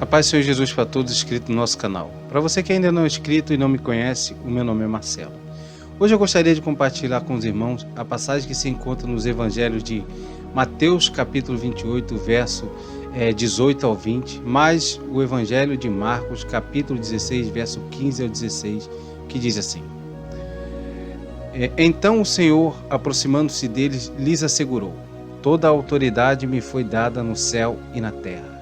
A paz do Senhor Jesus para todos, inscrito no nosso canal. Para você que ainda não é inscrito e não me conhece, o meu nome é Marcelo. Hoje eu gostaria de compartilhar com os irmãos a passagem que se encontra nos evangelhos de Mateus capítulo 28, verso 18 ao 20, mais o evangelho de Marcos capítulo 16, verso 15 ao 16, que diz assim: Então o Senhor, aproximando-se deles, lhes assegurou: Toda a autoridade me foi dada no céu e na terra.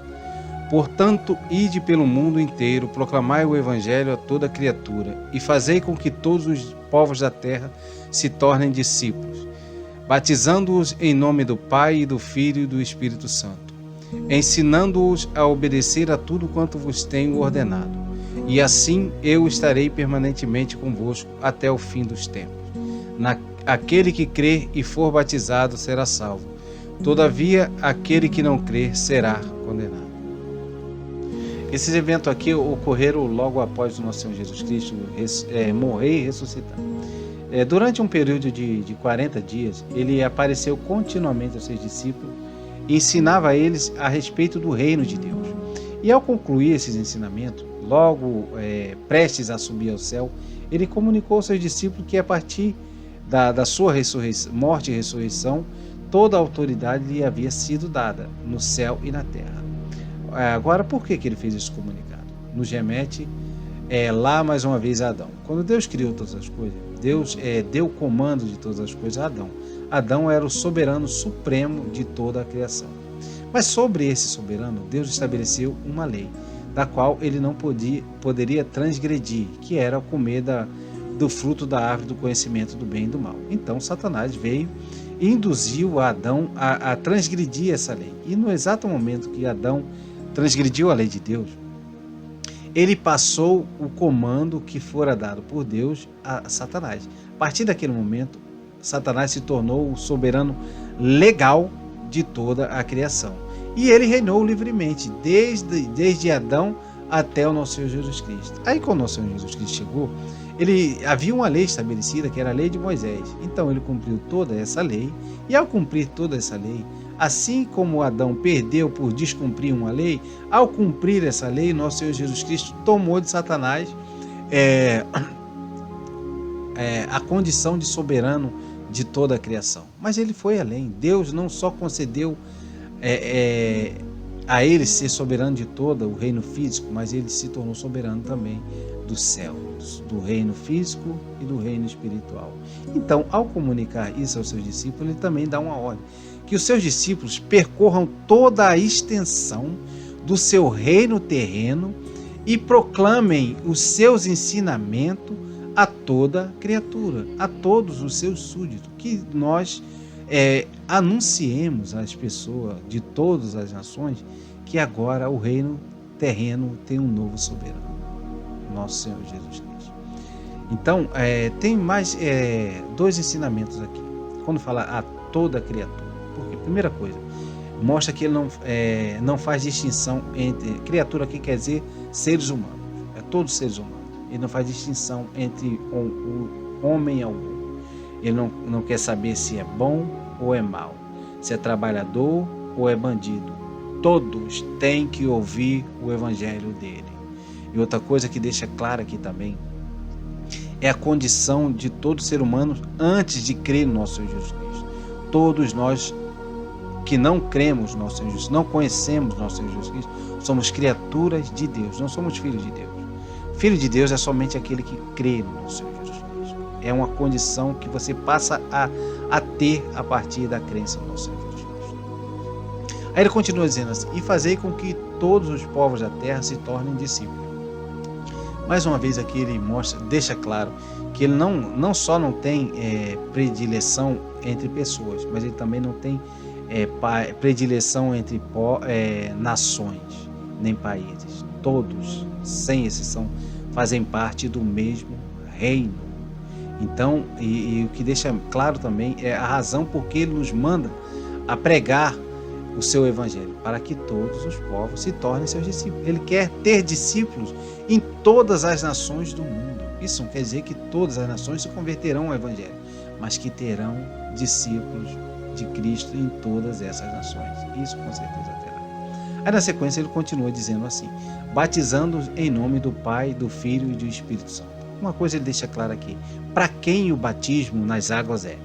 Portanto, ide pelo mundo inteiro, proclamai o Evangelho a toda criatura, e fazei com que todos os povos da terra se tornem discípulos, batizando-os em nome do Pai, e do Filho e do Espírito Santo, ensinando-os a obedecer a tudo quanto vos tenho ordenado. E assim eu estarei permanentemente convosco até o fim dos tempos. Aquele que crer e for batizado será salvo. Todavia, aquele que não crer será condenado. Esses eventos aqui ocorreram logo após o nosso Senhor Jesus Cristo morrer e ressuscitar. Durante um período de 40 dias, ele apareceu continuamente aos seus discípulos e ensinava a eles a respeito do reino de Deus. E ao concluir esses ensinamentos, logo prestes a subir ao céu, ele comunicou aos seus discípulos que a partir da sua morte e ressurreição, toda a autoridade lhe havia sido dada no céu e na terra. Agora, por que ele fez esse comunicado? Nos remete lá mais uma vez a Adão. Quando Deus criou todas as coisas, Deus deu o comando de todas as coisas a Adão. Adão era o soberano supremo de toda a criação. Mas sobre esse soberano, Deus estabeleceu uma lei, da qual ele não poderia transgredir, que era comer do fruto da árvore do conhecimento do bem e do mal. Então Satanás veio e induziu a Adão a transgredir essa lei. E no exato momento que Adão transgrediu a lei de Deus, ele passou o comando que fora dado por Deus a Satanás. A partir daquele momento, Satanás se tornou o soberano legal de toda a criação. E ele reinou livremente, desde Adão até o nosso Senhor Jesus Cristo. Aí quando o nosso Senhor Jesus Cristo chegou, havia uma lei estabelecida, que era a lei de Moisés. Então ele cumpriu toda essa lei, e ao cumprir toda essa lei, assim como Adão perdeu por descumprir uma lei, ao cumprir essa lei, nosso Senhor Jesus Cristo tomou de Satanás a condição de soberano de toda a criação. Mas ele foi além. Deus não só concedeu a ele ser soberano de todo o reino físico, mas ele se tornou soberano também do céu, do reino físico e do reino espiritual. Então, ao comunicar isso aos seus discípulos, ele também dá uma ordem: que os seus discípulos percorram toda a extensão do seu reino terreno e proclamem os seus ensinamentos a toda criatura, a todos os seus súditos, que nós anunciemos às pessoas de todas as nações que agora o reino terreno tem um novo soberano, nosso Senhor Jesus Cristo. Então, tem mais dois ensinamentos aqui, quando fala a toda criatura. Porque, primeira coisa, mostra que ele não faz distinção entre criatura, aqui quer dizer seres humanos, todos seres humanos. Ele não faz distinção entre o homem e algum. Ele não quer saber se é bom ou é mau, se é trabalhador ou é bandido. Todos têm que ouvir o evangelho dele. E outra coisa que deixa clara aqui também é a condição de todo ser humano antes de crer no nosso Senhor Jesus Cristo. Todos nós que não cremos no nosso Senhor Jesus, não conhecemos nosso Senhor Jesus Cristo, somos criaturas de Deus, não somos filhos de Deus. Filho de Deus é somente aquele que crê no nosso Senhor Jesus Cristo. É uma condição que você passa a ter a partir da crença no nosso Senhor Jesus Cristo. Aí ele continua dizendo assim: e fazei com que todos os povos da terra se tornem discípulos. Mais uma vez aqui ele deixa claro que ele não só não tem predileção entre pessoas, mas ele também não tem predileção entre nações nem países. Todos, sem exceção, fazem parte do mesmo reino. Então, e o que deixa claro também é a razão por que ele nos manda a pregar o seu evangelho, para que todos os povos se tornem seus discípulos. Ele quer ter discípulos em todas as nações do mundo. Isso não quer dizer que todas as nações se converterão ao evangelho, mas que terão discípulos de Cristo em todas essas nações. Isso com certeza terá. Aí na sequência ele continua dizendo assim: batizando-os em nome do Pai, do Filho e do Espírito Santo. Uma coisa ele deixa claro aqui: para quem o batismo nas águas é?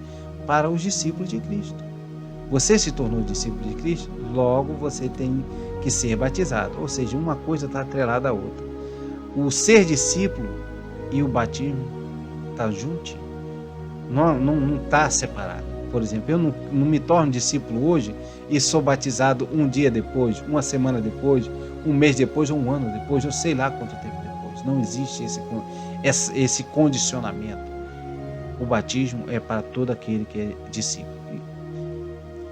Para os discípulos de Cristo. Você se tornou discípulo de Cristo, logo você tem que ser batizado. Ou seja, uma coisa está atrelada à outra. O ser discípulo e o batismo estão juntos. Não está separado. Por exemplo, eu não me torno discípulo hoje e sou batizado um dia depois, uma semana depois, um mês depois ou um ano depois, eu sei lá quanto tempo depois. Não existe esse condicionamento. O batismo é para todo aquele que é discípulo,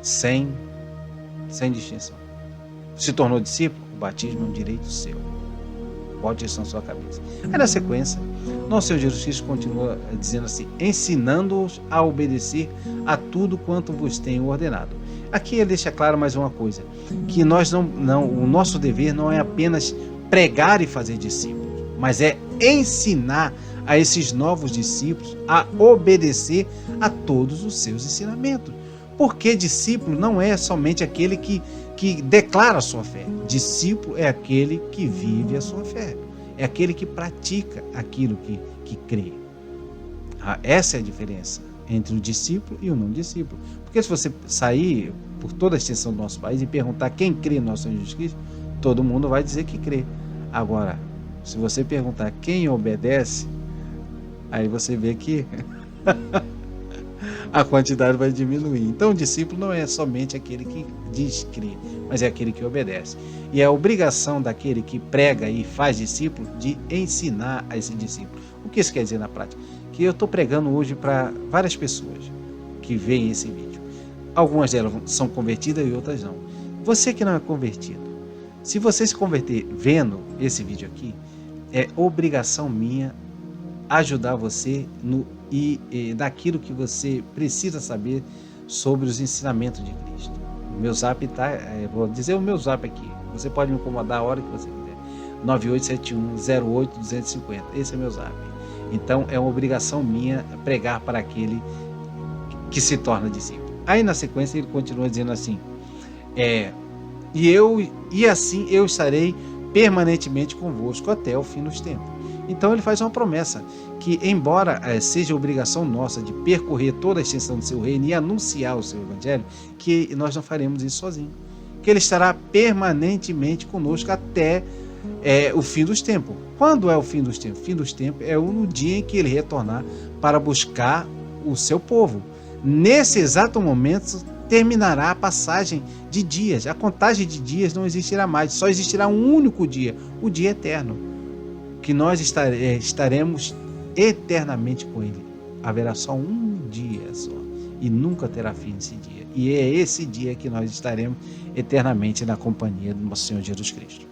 sem distinção. Se tornou discípulo, o batismo é um direito seu. Bote isso na sua cabeça. Aí na sequência, nosso Senhor Jesus Cristo continua dizendo assim: ensinando-os a obedecer a tudo quanto vos tenho ordenado. Aqui ele deixa claro mais uma coisa, que nós o nosso dever não é apenas pregar e fazer discípulos, mas é ensinar a esses novos discípulos a obedecer a todos os seus ensinamentos. Porque discípulo não é somente aquele que declara a sua fé. Discípulo é aquele que vive a sua fé. É aquele que pratica aquilo que crê. Essa é a diferença entre o discípulo e o não discípulo. Porque se você sair por toda a extensão do nosso país e perguntar quem crê no nosso Senhor Jesus Cristo, todo mundo vai dizer que crê. Agora, se você perguntar quem obedece, aí você vê que a quantidade vai diminuir. Então o discípulo não é somente aquele que diz crer, mas é aquele que obedece. E é a obrigação daquele que prega e faz discípulo de ensinar a esse discípulo. O que isso quer dizer na prática? Que eu estou pregando hoje para várias pessoas que veem esse vídeo. Algumas delas são convertidas e outras não. Você que não é convertido, se você se converter vendo esse vídeo aqui, é obrigação minha ajudar você daquilo que você precisa saber sobre os ensinamentos de Cristo. O meu zap vou dizer o meu zap aqui, você pode me incomodar a hora que você quiser, 9871-08-250, esse é meu zap. Então é uma obrigação minha pregar para aquele que se torna discípulo. Aí na sequência ele continua dizendo assim: e assim eu estarei permanentemente convosco até o fim dos tempos. Então ele faz uma promessa, que embora seja obrigação nossa de percorrer toda a extensão do seu reino e anunciar o seu evangelho, que nós não faremos isso sozinhos. Que ele estará permanentemente conosco até o fim dos tempos. Quando é o fim dos tempos? O fim dos tempos é no dia em que ele retornar para buscar o seu povo. Nesse exato momento terminará a passagem de dias. A contagem de dias não existirá mais. Só existirá um único dia, o dia eterno, que nós estaremos eternamente com ele. Haverá só um dia só e nunca terá fim esse dia. E é esse dia que nós estaremos eternamente na companhia do nosso Senhor Jesus Cristo.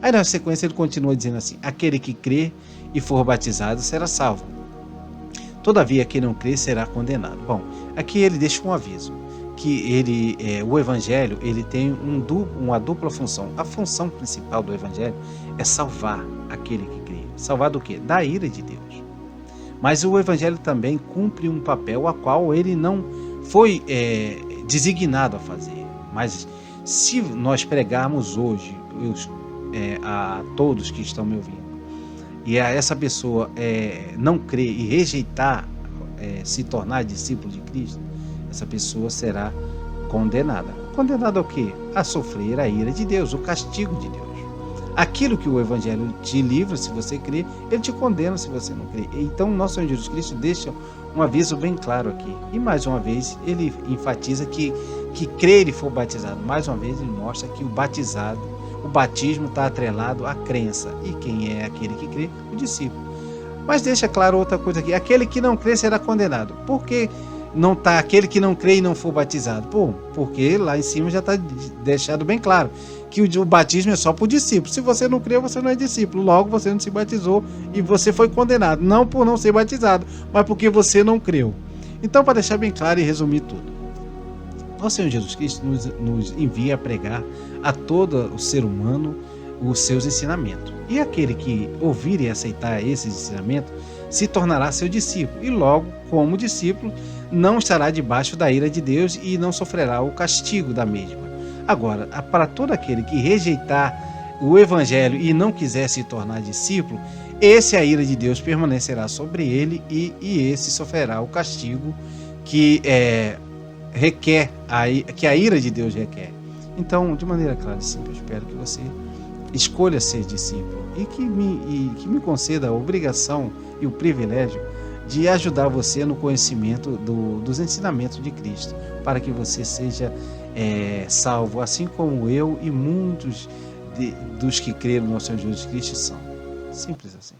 Aí na sequência ele continua dizendo assim: aquele que crê e for batizado será salvo. Todavia, quem não crê será condenado. Bom, aqui ele deixa um aviso, que o evangelho ele tem uma dupla função. A função principal do evangelho é salvar aquele que crê. Salvar do quê? Da ira de Deus. Mas o evangelho também cumpre um papel a qual ele não foi designado a fazer. Mas se nós pregarmos hoje a todos que estão me ouvindo, e a essa pessoa não crer e rejeitar se tornar discípulo de Cristo, essa pessoa será condenada. Condenada ao quê? A sofrer a ira de Deus, o castigo de Deus. Aquilo que o evangelho te livra, se você crê, ele te condena se você não crê. Então, nosso Senhor Jesus Cristo deixa um aviso bem claro aqui. E mais uma vez, ele enfatiza que crer e for batizado. Mais uma vez, ele mostra que o batismo está atrelado à crença. E quem é aquele que crê? O discípulo. Mas deixa claro outra coisa aqui: aquele que não crê será condenado. Por que não está aquele que não crê e não for batizado? Porque lá em cima já está deixado bem claro que o batismo é só para o discípulo. Se você não crê, você não é discípulo. Logo, você não se batizou e você foi condenado. Não por não ser batizado, mas porque você não creu. Então, para deixar bem claro e resumir tudo, nosso Senhor Jesus Cristo nos envia a pregar a todo o ser humano os seus ensinamentos. E aquele que ouvir e aceitar esses ensinamentos se tornará seu discípulo. E logo, como discípulo, não estará debaixo da ira de Deus e não sofrerá o castigo da mesma. Agora, para todo aquele que rejeitar o evangelho e não quiser se tornar discípulo, esse a ira de Deus permanecerá sobre ele e esse sofrerá o castigo que requer, que a ira de Deus requer. Então, de maneira clara e simples, eu espero que você escolha ser discípulo e que me conceda a obrigação e o privilégio de ajudar você no conhecimento dos ensinamentos de Cristo, para que você seja salvo, assim como eu e muitos dos que creram no Senhor Jesus Cristo são. Simples assim.